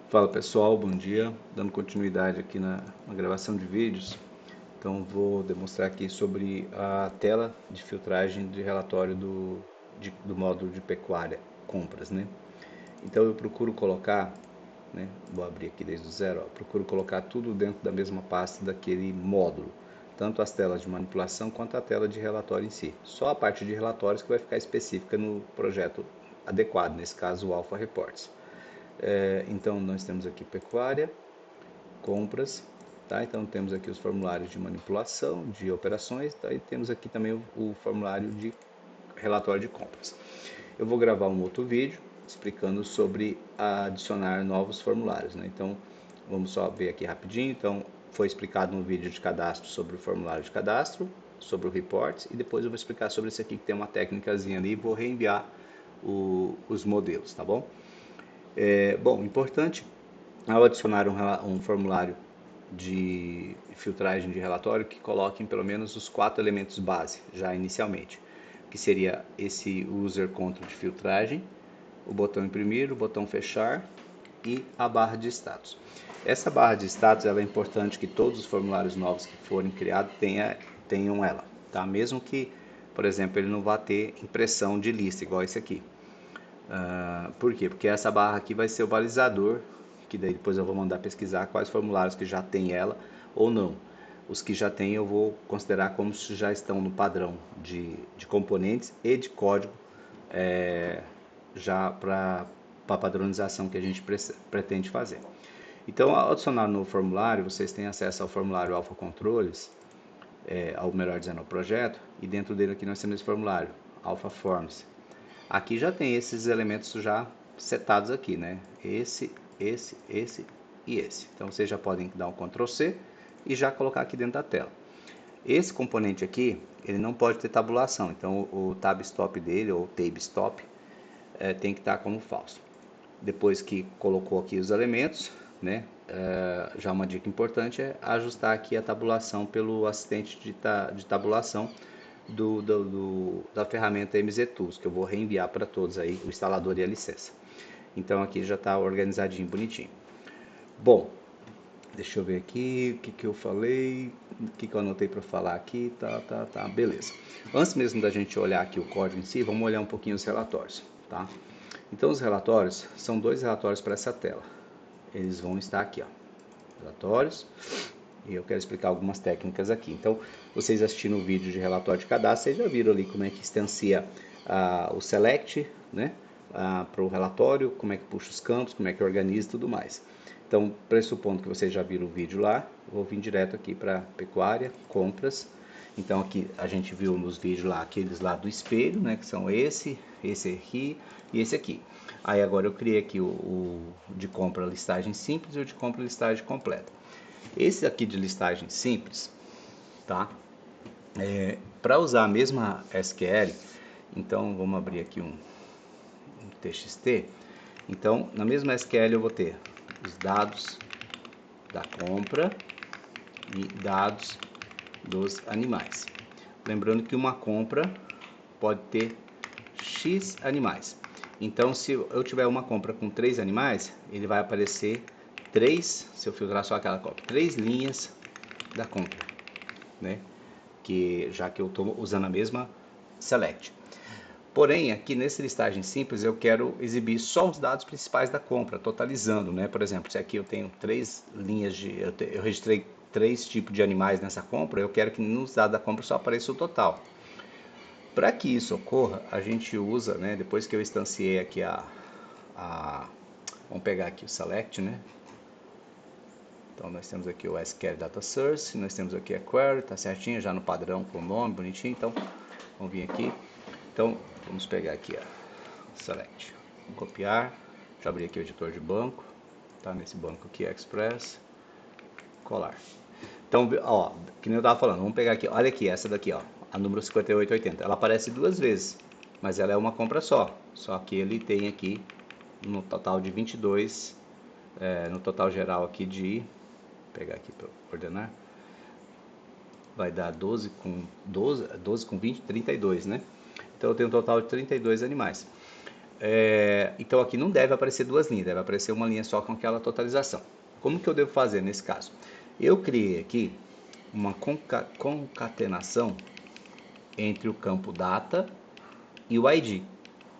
Fala pessoal, bom dia. Dando continuidade aqui na gravação de vídeos, então vou demonstrar aqui sobre a tela de filtragem de relatório do módulo de pecuária compras, né? Então eu procuro colocar, né? Vou abrir aqui desde o zero, ó, procuro colocar tudo dentro da mesma pasta daquele módulo, tanto as telas de manipulação quanto a tela de relatório em si. Só a parte de relatórios que vai ficar específica no projeto adequado, nesse caso o Alpha Reports. Então nós temos aqui pecuária, compras, tá? Então temos aqui os formulários de manipulação, de operações, tá? E temos aqui também o formulário de relatório de compras. Eu vou gravar um outro vídeo explicando sobre adicionar novos formulários, né? Então vamos só ver aqui rapidinho. Então foi explicado no vídeo de cadastro sobre o formulário de cadastro, sobre o reports, e depois eu vou explicar sobre esse aqui que tem uma técnicazinha ali e vou reenviar os modelos, tá bom? Bom, importante ao adicionar um formulário de filtragem de relatório que coloquem pelo menos os 4 elementos base, já inicialmente, que seria esse user control de filtragem, o botão imprimir, o botão fechar e a barra de status. Essa barra de status ela é importante que todos os formulários novos que forem criados tenham ela, tá? Mesmo que, por exemplo, ele não vá ter impressão de lista igual esse aqui. Por quê? Porque essa barra aqui vai ser o balizador, que daí depois eu vou mandar pesquisar quais formulários que já tem ela ou não. Os que já tem eu vou considerar como se já estão no padrão de componentes e de código, já para a padronização que a gente pretende fazer. Então, ao adicionar no formulário, vocês têm acesso ao formulário Alpha Controles, ao melhor dizendo, ao projeto, e dentro dele aqui nós temos esse formulário, Alpha Forms. Aqui já tem esses elementos já setados aqui, né? Esse e esse. Então vocês já podem dar um Ctrl C e já colocar aqui dentro da tela. Esse componente aqui, ele não pode ter tabulação, então o tab stop dele, ou tab stop, tem que estar como falso. Depois que colocou aqui os elementos, né? Já uma dica importante é ajustar aqui a tabulação pelo assistente de tabulação da ferramenta MZ Tools, que eu vou reenviar para todos aí, o instalador e a licença. Então aqui já está organizadinho, bonitinho. Bom, deixa eu ver aqui o que eu falei, o que eu anotei para falar aqui, tá, beleza. Antes mesmo da gente olhar aqui o código em si, vamos olhar um pouquinho os relatórios, tá? Então os relatórios, são dois relatórios para essa tela. Eles vão estar aqui, ó, relatórios, e eu quero explicar algumas técnicas aqui. Então, vocês assistindo o vídeo de relatório de cadastro, vocês já viram ali como é que instancia o select, né, para o relatório, como é que puxa os campos, como é que organiza e tudo mais. Então, pressupondo que vocês já viram o vídeo lá, vou vir direto aqui para pecuária, compras. Então aqui a gente viu nos vídeos lá aqueles lá do espelho, né, que são esse aqui e esse aqui. Aí agora eu criei aqui o de compra listagem simples e o de compra listagem completa. Esse aqui de listagem simples, tá? Para usar a mesma SQL, então vamos abrir aqui um TXT. Então, na mesma SQL eu vou ter os dados da compra e dados dos animais. Lembrando que uma compra pode ter X animais. Então, se eu tiver uma compra com 3 animais, ele vai aparecer 3, se eu filtrar só aquela compra, 3 linhas da compra, né? Já que eu estou usando a mesma select. Porém, aqui nessa listagem simples, eu quero exibir só os dados principais da compra, totalizando, né? Por exemplo, se aqui eu tenho 3 linhas eu registrei 3 tipos de animais nessa compra, eu quero que nos dados da compra só apareça o total. Para que isso ocorra, a gente usa, né? Depois que eu instanciei aqui vamos pegar aqui o select, né? Então nós temos aqui o SQL Data Source, nós temos aqui a query, tá certinho, já no padrão com o nome, bonitinho. Então, vamos vir aqui. Então, vamos pegar aqui, ó, select. Vamos copiar, já abri aqui o editor de banco, tá nesse banco aqui, Express, colar. Então, ó, que nem eu tava falando, vamos pegar aqui, olha aqui, essa daqui, ó, a número 5880. Ela aparece duas vezes, mas ela é uma compra só que ele tem aqui no total de 22, no total geral aqui de, vou pegar aqui para ordenar, vai dar 12 com 20, 32, né? Então eu tenho um total de 32 animais. Então aqui não deve aparecer duas linhas, deve aparecer uma linha só com aquela totalização. Como que eu devo fazer nesse caso? Eu criei aqui uma concatenação entre o campo data e o ID,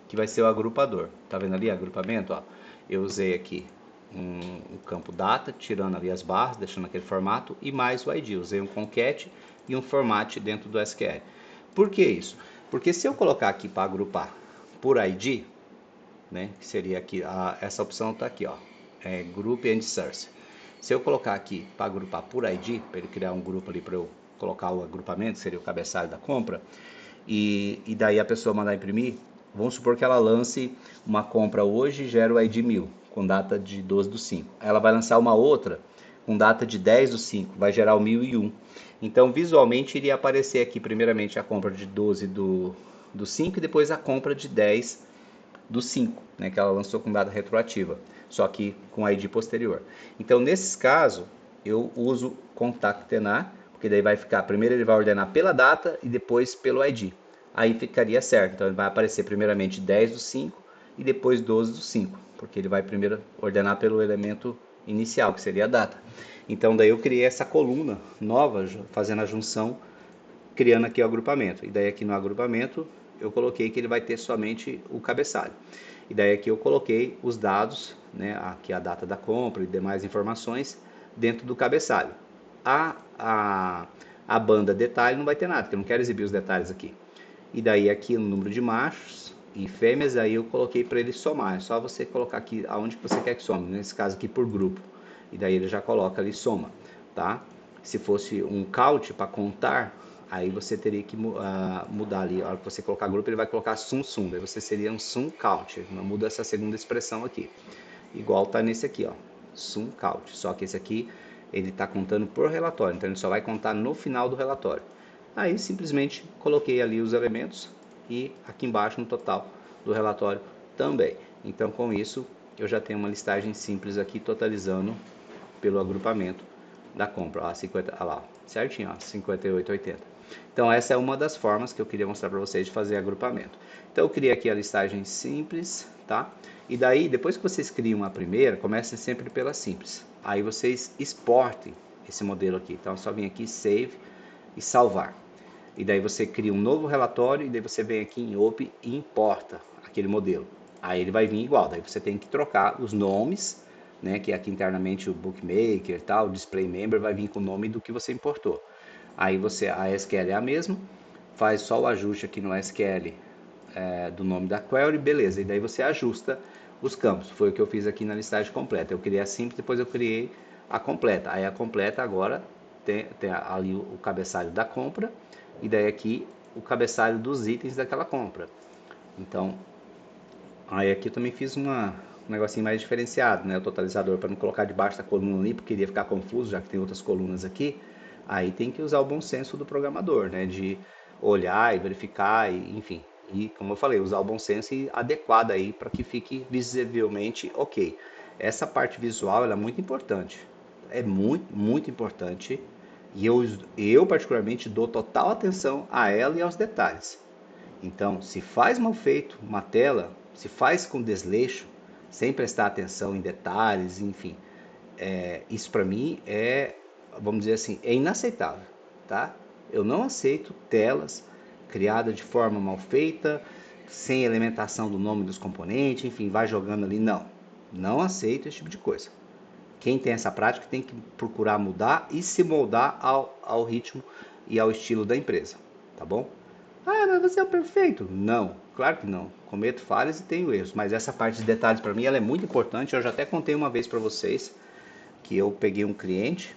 que vai ser o agrupador. Tá vendo ali agrupamento? Ó? Eu usei aqui o campo data, tirando ali as barras, deixando aquele formato, e mais o ID. Usei um concat e um format dentro do SQL. Por que isso? Porque se eu colocar aqui para agrupar por ID, né, que seria aqui, essa opção está aqui, ó, Group and Source. Se eu colocar aqui para agrupar por ID, para ele criar um grupo ali para eu colocar o agrupamento, que seria o cabeçalho da compra, e daí a pessoa mandar imprimir, vamos supor que ela lance uma compra hoje e gera o ID 1000, com data de 12/5. Ela vai lançar uma outra com data de 10/5, vai gerar o 1001. Então, visualmente, iria aparecer aqui, primeiramente, a compra de 12/5 e depois a compra de 10/5, né, que ela lançou com data retroativa, só que com ID posterior. Então, nesses casos, eu uso concatenar, porque daí vai ficar, primeiro ele vai ordenar pela data e depois pelo ID. Aí ficaria certo, então ele vai aparecer primeiramente 10/5 e depois 12/5, porque ele vai primeiro ordenar pelo elemento inicial, que seria a data. Então daí eu criei essa coluna nova, fazendo a junção, criando aqui o agrupamento. E daí aqui no agrupamento eu coloquei que ele vai ter somente o cabeçalho. E daí aqui eu coloquei os dados, né, aqui a data da compra e demais informações dentro do cabeçalho. A banda detalhe não vai ter nada, porque eu não quero exibir os detalhes aqui. E daí aqui no número de machos e fêmeas, aí eu coloquei para ele somar. É só você colocar aqui aonde você quer que some, nesse caso aqui por grupo. E daí ele já coloca ali soma, tá? Se fosse um count para contar, aí você teria que mudar ali. A hora que você colocar grupo, ele vai colocar sum sum. Daí você seria um sum count. Não muda essa segunda expressão aqui. Igual tá nesse aqui, ó. Sum count. Só que esse aqui ele está contando por relatório. Então ele só vai contar no final do relatório. Aí simplesmente coloquei ali os elementos e aqui embaixo no total do relatório também. Então com isso eu já tenho uma listagem simples aqui totalizando pelo agrupamento da compra. Ó, 50, ó lá, certinho, ó, 58,80. Então essa é uma das formas que eu queria mostrar para vocês de fazer agrupamento. Então eu criei aqui a listagem simples, tá? E daí, depois que vocês criam a primeira, comecem sempre pela simples. Aí vocês exportem esse modelo aqui. Então é só vir aqui, save e salvar. E daí você cria um novo relatório e daí você vem aqui em OP e importa aquele modelo. Aí ele vai vir igual, daí você tem que trocar os nomes, né, que aqui internamente o bookmaker, tal, o display member vai vir com o nome do que você importou. Aí a SQL é a mesma, faz só o ajuste aqui no SQL do nome da query, beleza. E daí você ajusta os campos. Foi o que eu fiz aqui na listagem completa. Eu criei a simples, depois eu criei a completa. Aí a completa agora tem ali o cabeçalho da compra e daí aqui o cabeçalho dos itens daquela compra. Então, aí aqui eu também fiz um negocinho mais diferenciado, né? O totalizador para não colocar debaixo da coluna ali, porque iria ficar confuso, já que tem outras colunas aqui. Aí tem que usar o bom senso do programador, né? De olhar e verificar, e, enfim. E, como eu falei, usar o bom senso e adequado aí para que fique visivelmente ok. Essa parte visual ela é muito importante. É muito, muito importante. E eu particularmente dou total atenção a ela e aos detalhes. Então, se faz mal feito uma tela, se faz com desleixo, sem prestar atenção em detalhes, enfim, isso para mim vamos dizer assim, é inaceitável, tá? Eu não aceito telas criadas de forma mal feita, sem elementação do nome dos componentes, enfim, vai jogando ali, não. Não aceito esse tipo de coisa. Quem tem essa prática tem que procurar mudar e se moldar ao ritmo e ao estilo da empresa, tá bom? Ah, mas você é o perfeito. Não, claro que não. Cometo falhas e tenho erros, mas essa parte de detalhes para mim ela é muito importante. Eu já até contei uma vez para vocês que eu peguei um cliente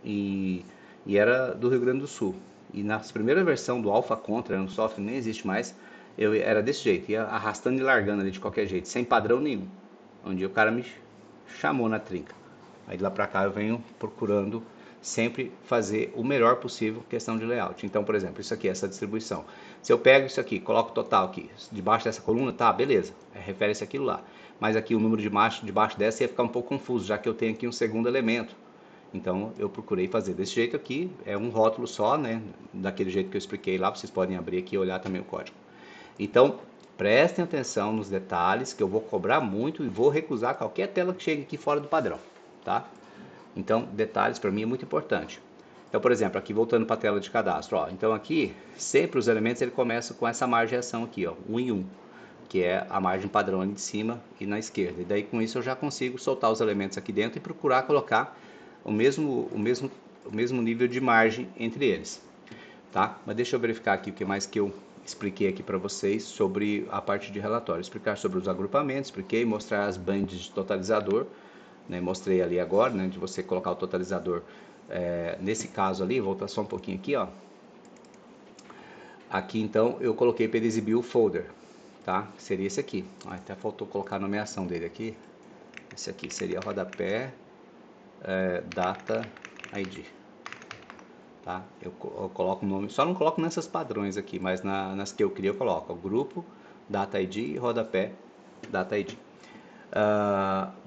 e, e era do Rio Grande do Sul. E na primeira versão do Alpha Contra, no software nem existe mais, eu era desse jeito, ia arrastando e largando ali de qualquer jeito, sem padrão nenhum. Um dia o cara me chamou na trinca. Aí de lá para cá eu venho procurando sempre fazer o melhor possível questão de layout. Então, por exemplo, isso aqui, essa distribuição. Se eu pego isso aqui, coloco o total aqui, debaixo dessa coluna, tá, beleza, refere-se àquilo lá. Mas aqui o número de macho debaixo dessa ia ficar um pouco confuso, já que eu tenho aqui um segundo elemento. Então eu procurei fazer desse jeito aqui, é um rótulo só, né, daquele jeito que eu expliquei lá, vocês podem abrir aqui e olhar também o código. Então, Prestem atenção nos detalhes, que eu vou cobrar muito e vou recusar qualquer tela que chegue aqui fora do padrão, tá? Então, detalhes para mim é muito importante. Então, por exemplo, aqui voltando para a tela de cadastro, ó, então aqui, sempre os elementos ele começam com essa margem de ação aqui, ó, 1 em 1, que é a margem padrão ali de cima e na esquerda. E daí com isso eu já consigo soltar os elementos aqui dentro e procurar colocar o mesmo nível de margem entre eles, tá? Mas deixa eu verificar aqui o que mais que eu expliquei aqui para vocês sobre a parte de relatório. Explicar sobre os agrupamentos, expliquei, mostrar as bands de totalizador, né? Mostrei ali agora, né, de você colocar o totalizador. Nesse caso ali, vou voltar só um pouquinho aqui, ó. Aqui então eu coloquei para ele exibir o folder, tá? Seria esse aqui. Até faltou colocar a nomeação dele aqui. Esse aqui seria rodapé data ID. Tá? Eu coloco o nome, só não coloco nessas padrões aqui, mas nas que eu crio eu coloco o grupo, data ID e rodapé data ID.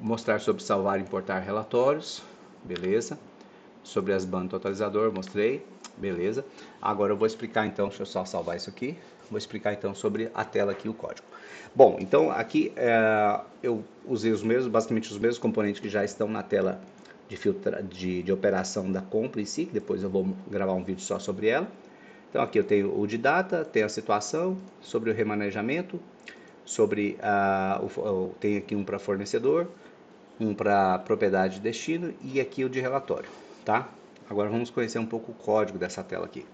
Mostrar sobre salvar e importar relatórios, beleza. Sobre as bandas totalizador, mostrei, beleza. Agora eu vou explicar então, deixa eu só salvar isso aqui. Vou explicar então sobre a tela aqui, o código. Bom, então aqui eu usei basicamente os mesmos componentes que já estão na tela de operação da compra em si, que depois eu vou gravar um vídeo só sobre ela. Então aqui eu tenho o de data, tenho a situação, sobre o remanejamento, sobre tem aqui um para fornecedor, um para propriedade de destino e aqui o de relatório, tá? Agora vamos conhecer um pouco o código dessa tela aqui.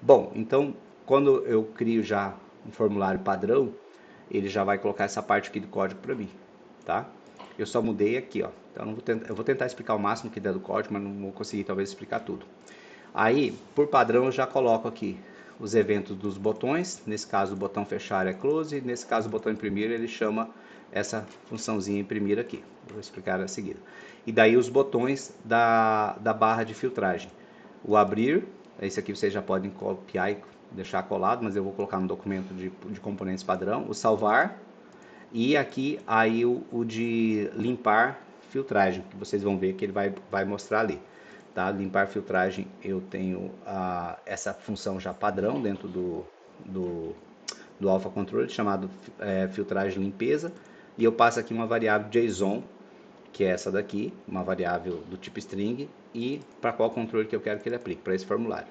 Bom, então quando eu crio já um formulário padrão, ele já vai colocar essa parte aqui do código para mim, tá? Eu só mudei aqui, ó. Então eu vou tentar explicar o máximo que der do código, mas não vou conseguir talvez explicar tudo. Aí, por padrão, eu já coloco aqui os eventos dos botões. Nesse caso, o botão fechar é close. Nesse caso, o botão imprimir, ele chama essa funçãozinha imprimir aqui. Eu vou explicar a seguir. E daí os botões da barra de filtragem. O abrir, esse aqui vocês já podem copiar e deixar colado, mas eu vou colocar no documento de componentes padrão. O salvar. E aqui aí o de limpar filtragem, que vocês vão ver que ele vai mostrar ali. Tá? Limpar filtragem, eu tenho essa função já padrão dentro do Alpha Control, chamado filtragem limpeza. E eu passo aqui uma variável JSON, que é essa daqui, uma variável do tipo string, e para qual controle que eu quero que ele aplique, para esse formulário.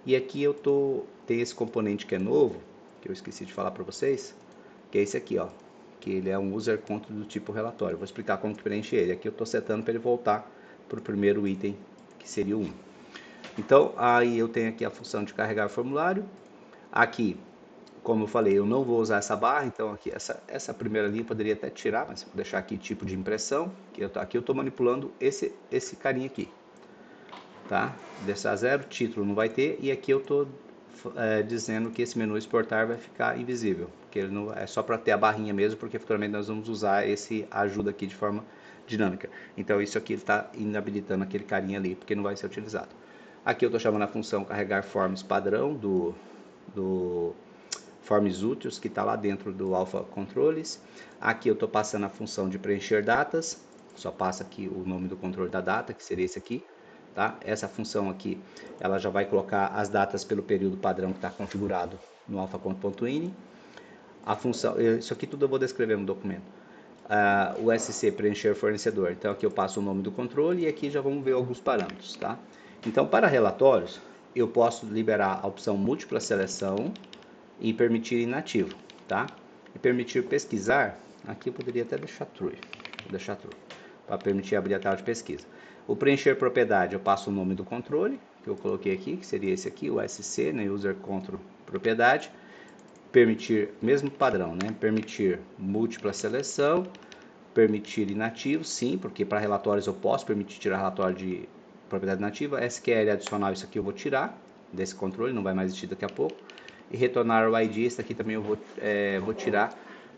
E aqui tem esse componente que é novo, que eu esqueci de falar para vocês, que é esse aqui, ó, que ele é um user control do tipo relatório. Vou explicar como que preenche ele. Aqui eu estou setando para ele voltar para o primeiro item, que seria o 1. Então, aí eu tenho aqui a função de carregar o formulário. Aqui, como eu falei, eu não vou usar essa barra, então aqui essa primeira linha eu poderia até tirar, mas vou deixar aqui tipo de impressão, que aqui eu estou manipulando esse carinha aqui. Tá? Deixar zero, título não vai ter, e aqui eu estou dizendo que esse menu exportar vai ficar invisível, porque ele não, é só para ter a barrinha mesmo, porque futuramente nós vamos usar esse ajuda aqui de forma dinâmica. Então isso aqui está inabilitando aquele carinha ali, porque não vai ser utilizado. Aqui eu estou chamando a função carregar forms padrão do forms úteis, que está lá dentro do Alpha Controles. Aqui eu estou passando a função de preencher datas, só passa aqui o nome do controle da data, que seria esse aqui. Tá? Essa função aqui, ela já vai colocar as datas pelo período padrão que está configurado no alphacont.ini. A função, isso aqui tudo eu vou descrever no documento. O SC preencher fornecedor, então aqui eu passo o nome do controle e aqui já vamos ver alguns parâmetros, tá? Então para relatórios, eu posso liberar a opção múltipla seleção e permitir inativo, tá? E permitir pesquisar, aqui eu poderia até deixar true, para permitir abrir a tela de pesquisa. O preencher propriedade, eu passo o nome do controle, que eu coloquei aqui, que seria esse aqui, o SC, né, User Control Propriedade. Permitir, mesmo padrão, né, permitir múltipla seleção, permitir inativo, sim, porque para relatórios eu posso permitir tirar relatório de propriedade nativa. SQL adicional, isso aqui eu vou tirar desse controle, não vai mais existir daqui a pouco. E retornar o ID, isso aqui também eu vou tirar,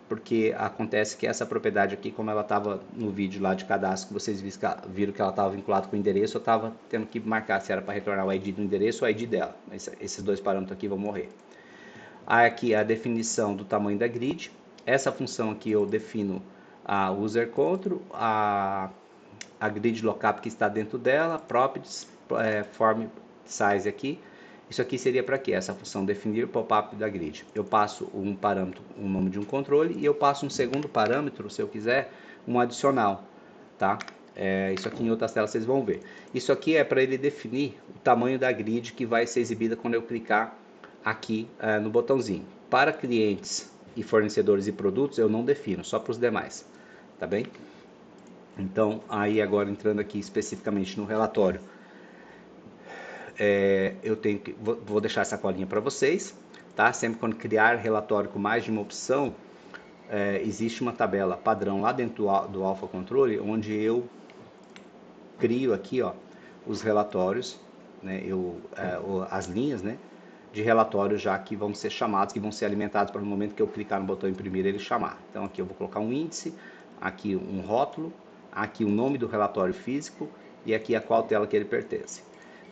porque acontece que essa propriedade aqui, como ela estava no vídeo lá de cadastro, que vocês viram que ela estava vinculada com o endereço, eu estava tendo que marcar se era para retornar o ID do endereço ou o ID dela. Esses dois parâmetros aqui vão morrer. Aqui a definição do tamanho da grid. Essa função aqui eu defino a user control, a grid lookup que está dentro dela, properties, form size aqui. Isso aqui seria para quê? Essa função definir pop-up da grid. Eu passo um parâmetro, um nome de um controle, e eu passo um segundo parâmetro, se eu quiser, um adicional, tá? Isso aqui em outras telas vocês vão ver. Isso aqui é para ele definir o tamanho da grid que vai ser exibida quando eu clicar aqui no botãozinho. Para clientes e fornecedores e produtos eu não defino, só para os demais, tá bem? Então, aí agora entrando aqui especificamente no relatório, eu tenho que, vou deixar essa colinha para vocês, tá? Sempre quando criar relatório com mais de uma opção, existe uma tabela padrão lá dentro do Alpha Control, onde eu crio aqui, ó, os relatórios, né? As linhas, né? De relatórios já que vão ser chamados, que vão ser alimentados para o momento que eu clicar no botão imprimir ele chamar. Então aqui eu vou colocar um índice, aqui um rótulo, aqui o nome do relatório físico e aqui a qual tela que ele pertence,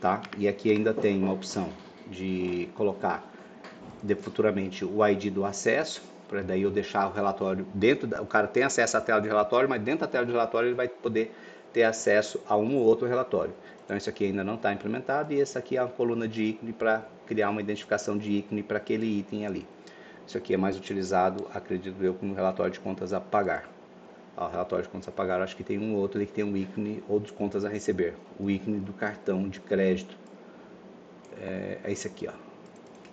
tá? E aqui ainda tem uma opção de colocar futuramente o ID do acesso, para daí eu deixar o relatório dentro, o cara tem acesso à tela de relatório, mas dentro da tela de relatório ele vai poder ter acesso a um ou outro relatório. Então isso aqui ainda não está implementado e essa aqui é a coluna de ícone para criar uma identificação de ícone para aquele item ali. Isso aqui é mais utilizado, acredito eu, como relatório de contas a pagar. O relatório de contas a pagar, acho que tem um outro ali que tem um ícone ou de contas a receber, o ícone do cartão de crédito. É esse aqui, ó.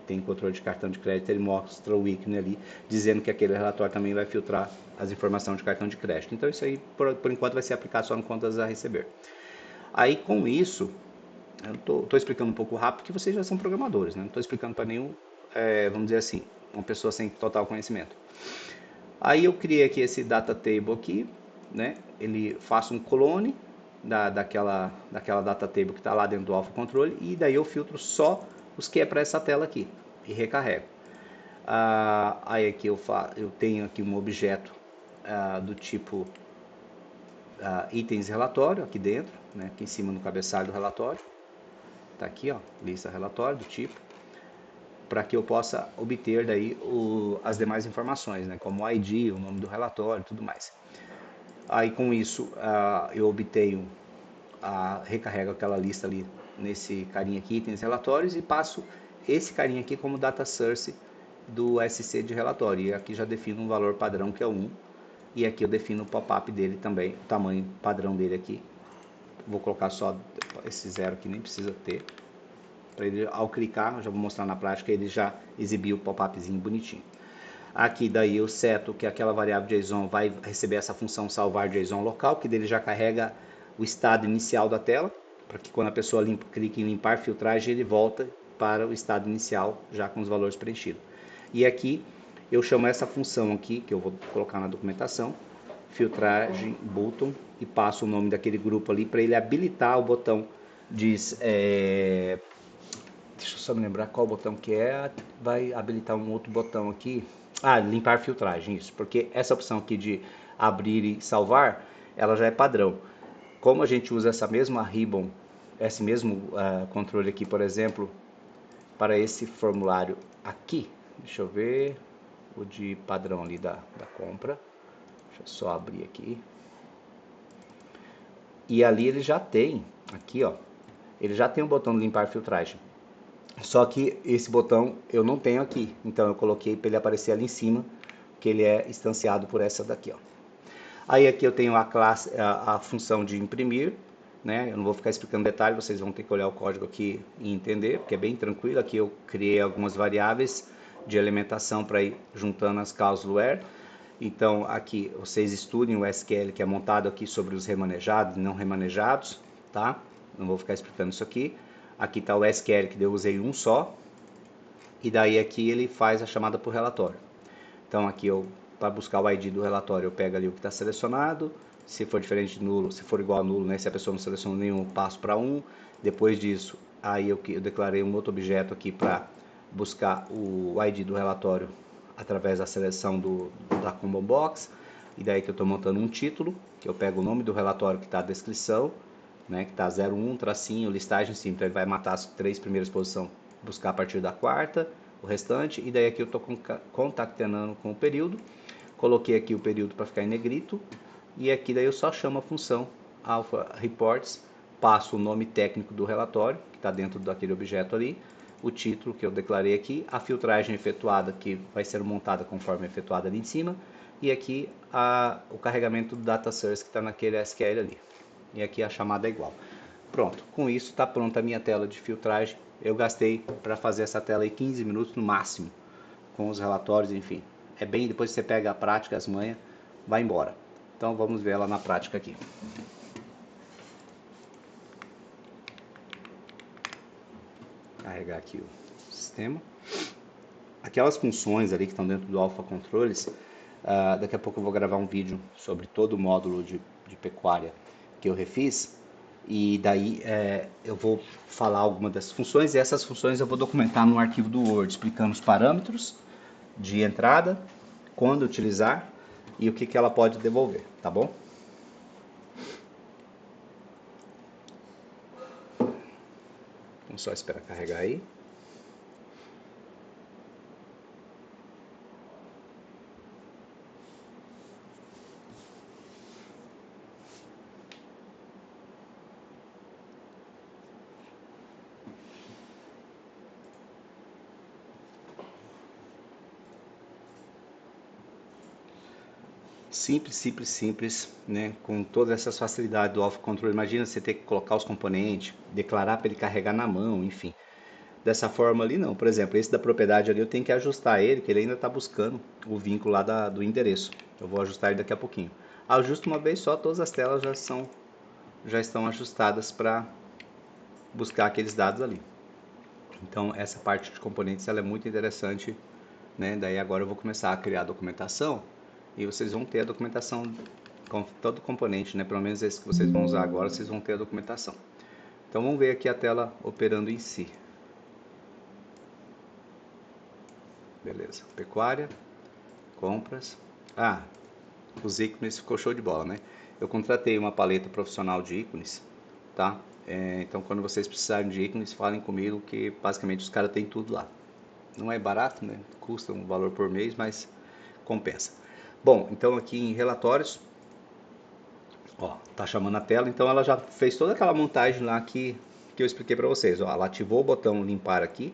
Tem controle de cartão de crédito, ele mostra o ícone ali, dizendo que aquele relatório também vai filtrar as informações de cartão de crédito. Então isso aí, por enquanto, vai ser aplicado só no contas a receber. Aí com isso, eu estou explicando um pouco rápido, porque vocês já são programadores, né? Não estou explicando para nenhum, vamos dizer assim, uma pessoa sem total conhecimento. Aí eu criei aqui esse data table aqui, né? Ele faço um clone daquela data table que está lá dentro do Alpha Control e daí eu filtro só os que é para essa tela aqui e recarrego. Aí aqui eu tenho aqui um objeto do tipo itens relatório aqui dentro, né? Aqui em cima no cabeçalho do relatório. Tá aqui, ó, lista relatório do tipo, para que eu possa obter daí as demais informações, né, como o ID, o nome do relatório, tudo mais. Aí com isso eu obtenho, recarrego aquela lista ali nesse carinha aqui, itens relatórios, e passo esse carinha aqui como data source do SC de relatório. E aqui já defino um valor padrão que é 1, e aqui eu defino o pop-up dele também, o tamanho padrão dele aqui. Vou colocar só esse 0 aqui, nem precisa ter. Para ele, ao clicar, eu já vou mostrar na prática, ele já exibiu o pop-upzinho bonitinho. Aqui daí eu seto que aquela variável JSON vai receber essa função salvar JSON local, que dele já carrega o estado inicial da tela, para que quando a pessoa clique em limpar filtragem, ele volta para o estado inicial, já com os valores preenchidos. E aqui eu chamo essa função aqui, que eu vou colocar na documentação, filtragem button, e passo o nome daquele grupo ali para ele habilitar o botão. Deixa eu só me lembrar qual botão que é. Vai habilitar um outro botão aqui. Limpar filtragem, isso. Porque essa opção aqui de abrir e salvar, ela já é padrão. Como a gente usa essa mesma ribbon, esse mesmo controle aqui, por exemplo, para esse formulário aqui. Deixa eu ver o de padrão ali da compra. Deixa eu só abrir aqui. E ali ele já tem, aqui ó, ele já tem o botão de limpar filtragem. Só que esse botão eu não tenho aqui, então eu coloquei para ele aparecer ali em cima, que ele é instanciado por essa daqui, ó. Aí aqui eu tenho a função de imprimir, né? Eu não vou ficar explicando detalhe, vocês vão ter que olhar o código aqui e entender, porque é bem tranquilo. Aqui eu criei algumas variáveis de alimentação para ir juntando as cláusulas where. Então aqui vocês estudem o SQL que é montado aqui sobre os remanejados e não remanejados, tá? Não vou ficar explicando isso aqui. Aqui está o SQL que eu usei um só. E daí aqui ele faz a chamada por relatório. Então aqui para buscar o ID do relatório eu pego ali o que está selecionado. Se for diferente de nulo, se for igual a nulo, né? Se a pessoa não selecionou nenhum, eu passo para 1. Depois disso, aí eu declarei um outro objeto aqui para buscar o ID do relatório através da seleção da Combo Box. E daí que eu estou montando um título, que eu pego o nome do relatório que está a descrição, né, que está 01, tracinho, listagem sim, então ele vai matar as 3 primeiras posições, buscar a partir da 4ª, o restante, e daí aqui eu estou concatenando com o período, coloquei aqui o período para ficar em negrito, e aqui daí eu só chamo a função alpha reports, passo o nome técnico do relatório, que está dentro daquele objeto ali, o título que eu declarei aqui, a filtragem efetuada que vai ser montada conforme efetuada ali em cima, e aqui o carregamento do data source que está naquele SQL ali. E aqui a chamada é igual. Pronto, com isso está pronta a minha tela de filtragem. Eu gastei para fazer essa tela aí 15 minutos no máximo, com os relatórios, enfim. É bem, depois você pega a prática, as manhas, vai embora. Então vamos ver ela na prática aqui. Carregar aqui o sistema. Aquelas funções ali que estão dentro do Alpha Controls, daqui a pouco eu vou gravar um vídeo sobre todo o módulo de pecuária que eu refiz. E daí eu vou falar algumas das funções, e essas funções eu vou documentar no arquivo do Word, explicando os parâmetros de entrada, quando utilizar e o que ela pode devolver, tá bom? Vamos só esperar carregar aí. Simples, simples, simples, né? Com todas essas facilidades do Alpha Control. Imagina você ter que colocar os componentes, declarar para ele carregar na mão, enfim. Dessa forma ali não. Por exemplo, esse da propriedade ali eu tenho que ajustar ele, que ele ainda está buscando o vínculo lá do endereço. Eu vou ajustar ele daqui a pouquinho. Ajusto uma vez só, todas as telas já estão ajustadas para buscar aqueles dados ali. Então essa parte de componentes ela é muito interessante, né? Daí agora eu vou começar a criar a documentação e vocês vão ter a documentação com todo componente, né? Pelo menos esse que vocês vão usar agora, vocês vão ter a documentação. Então vamos ver aqui a tela operando em si. Beleza, pecuária, compras. Os ícones ficou show de bola, né? Eu contratei uma paleta profissional de ícones, tá? Então quando vocês precisarem de ícones, falem comigo que basicamente os caras têm tudo lá. Não é barato, né? Custa um valor por mês, mas compensa. Bom, então aqui em relatórios, ó, tá chamando a tela, então ela já fez toda aquela montagem lá que eu expliquei para vocês. Ó, ela ativou o botão limpar aqui.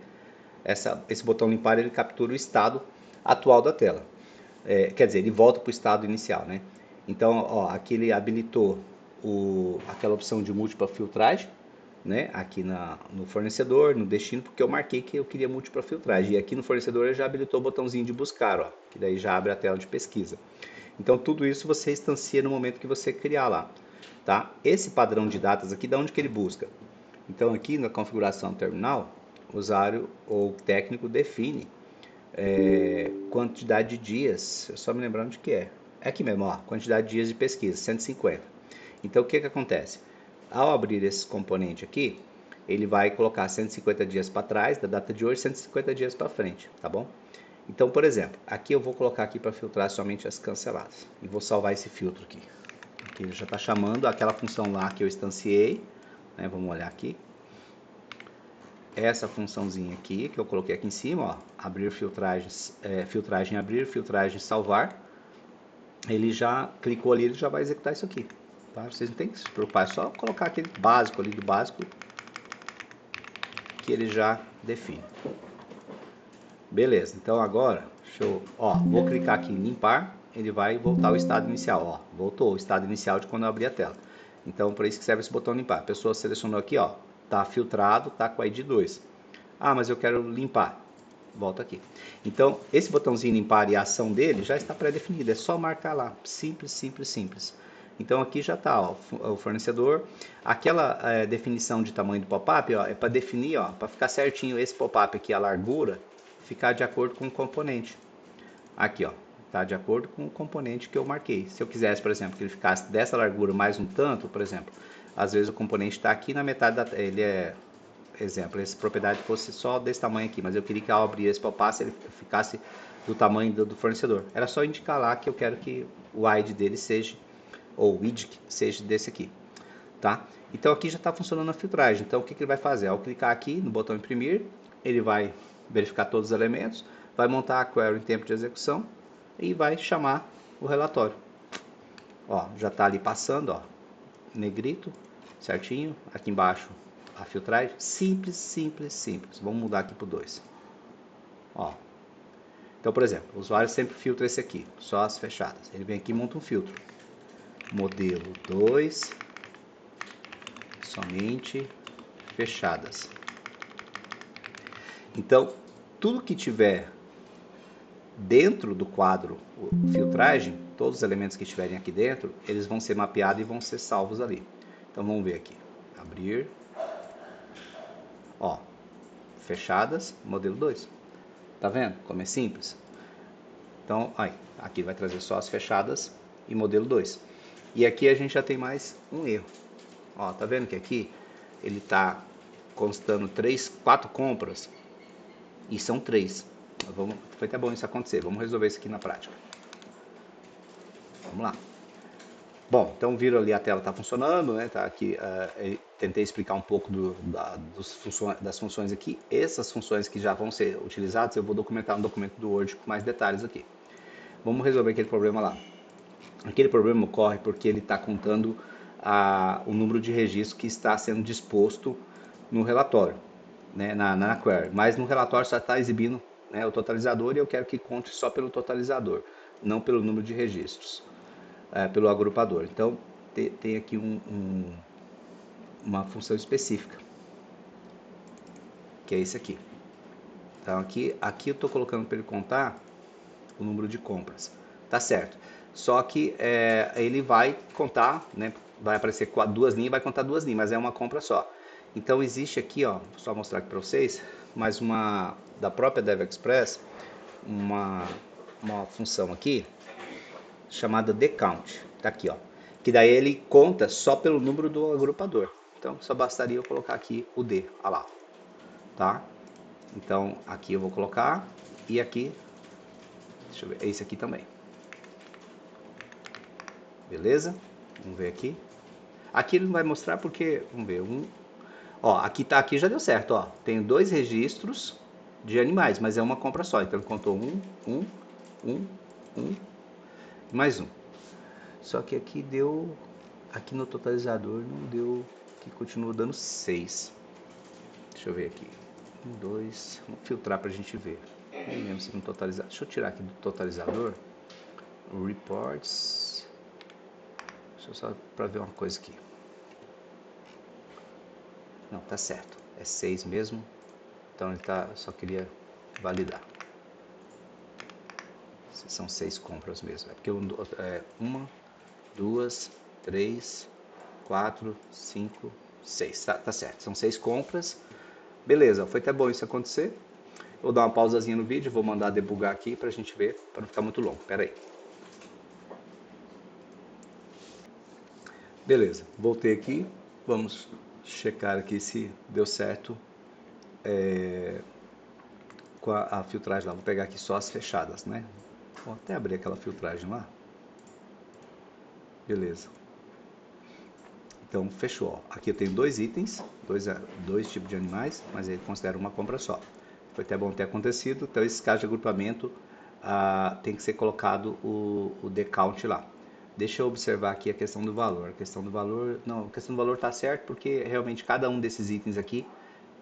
Esse botão limpar ele captura o estado atual da tela. Quer dizer, ele volta para o estado inicial, né? Então, ó, aqui ele habilitou aquela opção de múltipla filtragem, né? Aqui no fornecedor, no destino, porque eu marquei que eu queria múltipla filtragem. E aqui no fornecedor ele já habilitou o botãozinho de buscar, ó, que daí já abre a tela de pesquisa. Então, tudo isso você instancia no momento que você criar lá, tá? Esse padrão de datas aqui, da onde que ele busca? Então, aqui na configuração terminal, o usuário ou técnico define quantidade de dias, só me lembrando de que é aqui mesmo, ó, quantidade de dias de pesquisa, 150. Então o que acontece? Ao abrir esse componente aqui, ele vai colocar 150 dias para trás, da data de hoje, 150 dias para frente, tá bom? Então, por exemplo, aqui eu vou colocar aqui para filtrar somente as canceladas, e vou salvar esse filtro aqui. Aqui ele já está chamando aquela função lá que eu instanciei, né? Vamos olhar aqui. Essa funçãozinha aqui, que eu coloquei aqui em cima, ó, abrir filtragens, filtragem abrir, filtragem salvar, ele já clicou ali, ele já vai executar isso aqui, tá? Vocês não tem que se preocupar, é só colocar aquele básico ali do básico, que ele já define. Beleza, então agora, vou clicar aqui em limpar, ele vai voltar ao estado inicial, ó, voltou o estado inicial de quando eu abri a tela. Então, por isso que serve esse botão limpar. A pessoa selecionou aqui, ó, tá filtrado, tá com a ID 2. Mas eu quero limpar. Volta aqui. Então, esse botãozinho limpar e a ação dele já está pré-definido. É só marcar lá. Simples, simples, simples. Então, aqui já está o fornecedor. Aquela definição de tamanho do pop-up é para definir, para ficar certinho esse pop-up aqui, a largura, ficar de acordo com o componente. Aqui, ó, tá de acordo com o componente que eu marquei. Se eu quisesse, por exemplo, que ele ficasse dessa largura mais um tanto, por exemplo, às vezes o componente está aqui na metade da... Exemplo, essa propriedade fosse só desse tamanho aqui, mas eu queria que ao abrir esse pop-up ele ficasse do tamanho do fornecedor. Era só indicar lá que eu quero que o ID dele seja, ou o ID seja desse aqui, tá? Então aqui já está funcionando a filtragem. Então o que ele vai fazer? Ao clicar aqui no botão imprimir, ele vai verificar todos os elementos, vai montar a query em tempo de execução e vai chamar o relatório. Ó, já está ali passando, ó, negrito, certinho. Aqui embaixo a filtragem, simples, simples, simples. Vamos mudar aqui para o 2. Ó. Então, por exemplo, o usuário sempre filtra esse aqui, só as fechadas. Ele vem aqui e monta um filtro. Modelo 2, somente fechadas. Então, tudo que tiver dentro do quadro filtragem, todos os elementos que estiverem aqui dentro, eles vão ser mapeados e vão ser salvos ali. Então vamos ver aqui. Abrir. Ó, fechadas, modelo 2. Tá vendo como é simples? Então, aí, aqui vai trazer só as fechadas e modelo 2. E aqui a gente já tem mais um erro. Ó, tá vendo que aqui ele tá constando 4 compras e são 3. Foi até bom isso acontecer. Vamos resolver isso aqui na prática. Vamos lá. Bom, então viram ali a tela está funcionando, né? Tá aqui, tentei explicar um pouco das funções aqui. Essas funções que já vão ser utilizadas, eu vou documentar no documento do Word com mais detalhes aqui. Vamos resolver aquele problema lá. Aquele problema ocorre porque ele está contando o número de registros que está sendo disposto no relatório, né, na query. Mas no relatório só está exibindo, né, o totalizador e eu quero que conte só pelo totalizador, não pelo número de registros, pelo agrupador. Então tem aqui uma função específica, que é esse aqui. Então aqui eu estou colocando para ele contar o número de compras. Tá certo. Só que ele vai contar, né? Vai aparecer 2 linhas, vai contar 2 linhas, mas é uma compra só. Então existe aqui, ó, vou só mostrar aqui para vocês, mais uma da própria DevExpress, uma função aqui chamada decount. Tá aqui, ó. Que daí ele conta só pelo número do agrupador. Então só bastaria eu colocar aqui o D, olha lá, tá? Então aqui eu vou colocar e aqui, deixa eu ver, esse aqui também. Beleza? Vamos ver aqui. Aqui ele não vai mostrar porque, vamos ver, ó, aqui tá, aqui já deu certo, ó. Tenho 2 registros de animais, mas é uma compra só. Então ele contou um, mais um. Só que aqui deu, aqui no totalizador não deu, que continua dando 6. Deixa eu ver aqui. 1, 2, vamos filtrar pra gente ver. Nem lembro se no totalizador. Deixa eu tirar aqui do totalizador. Reports. Deixa eu só para ver uma coisa aqui. Não, tá certo. É 6 mesmo. Então ele tá, só queria validar. São 6 compras mesmo. É porque 1, 2, 3, 4, 5, 6. Tá certo. São 6 compras. Beleza, foi até bom isso acontecer. Vou dar uma pausazinha no vídeo, vou mandar debugar aqui pra gente ver, para não ficar muito longo. Pera aí. Beleza, voltei aqui. Vamos checar aqui se deu certo com a filtragem lá. Vou pegar aqui só as fechadas, né? Vou até abrir aquela filtragem lá. Beleza. Então, fechou. Ó. Aqui eu tenho 2 itens, dois tipos de animais, mas ele considera uma compra só. Foi até bom ter acontecido. Então, esse caso de agrupamento tem que ser colocado o decount lá. Deixa eu observar aqui a questão do valor. A questão do valor está certo porque realmente cada um desses itens aqui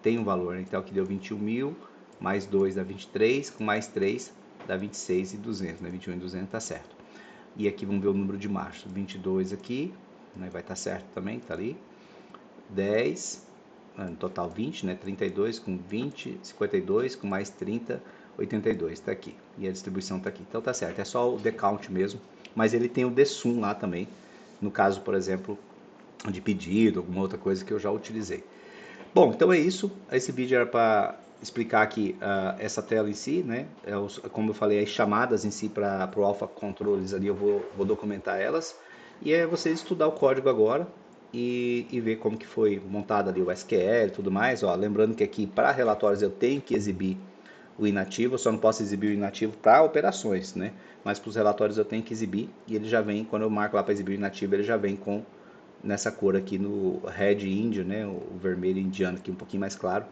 tem um valor. Então, aqui deu 21 mil, mais 2 dá 23, com mais 3 dá 26.200, né? 21.200 está certo. E aqui vamos ver o número de machos. 22 aqui, né? Vai estar certo também, tá ali. 10, no total 20, né? 32 com 20, 52 com mais 30, 82, tá aqui. E a distribuição tá aqui. Então tá certo, é só o decount mesmo, mas ele tem o desum lá também. No caso, por exemplo, de pedido, alguma outra coisa que eu já utilizei. Bom, então é isso. Esse vídeo era para explicar aqui essa tela em si, né? Como eu falei, as chamadas em si para o Alpha Controls ali eu vou documentar elas. E é você estudar o código agora e ver como que foi montado ali o SQL e tudo mais. Ó, lembrando que aqui para relatórios eu tenho que exibir o inativo, eu só não posso exibir o inativo para operações, né? Mas para os relatórios eu tenho que exibir e ele já vem, quando eu marco lá para exibir o inativo, ele já vem com nessa cor aqui no red índio, né, o vermelho indiano aqui um pouquinho mais claro,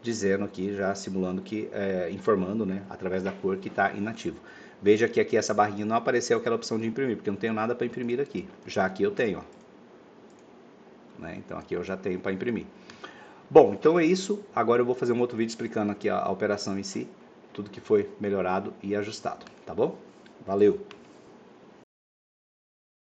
dizendo aqui, já simulando que, informando, né, através da cor que está inativo. Veja que aqui essa barrinha não apareceu aquela opção de imprimir, porque eu não tenho nada para imprimir aqui. Já aqui eu tenho, ó. Né, então aqui eu já tenho para imprimir. Bom, então é isso. Agora eu vou fazer um outro vídeo explicando aqui a operação em si, tudo que foi melhorado e ajustado, tá bom? Valeu!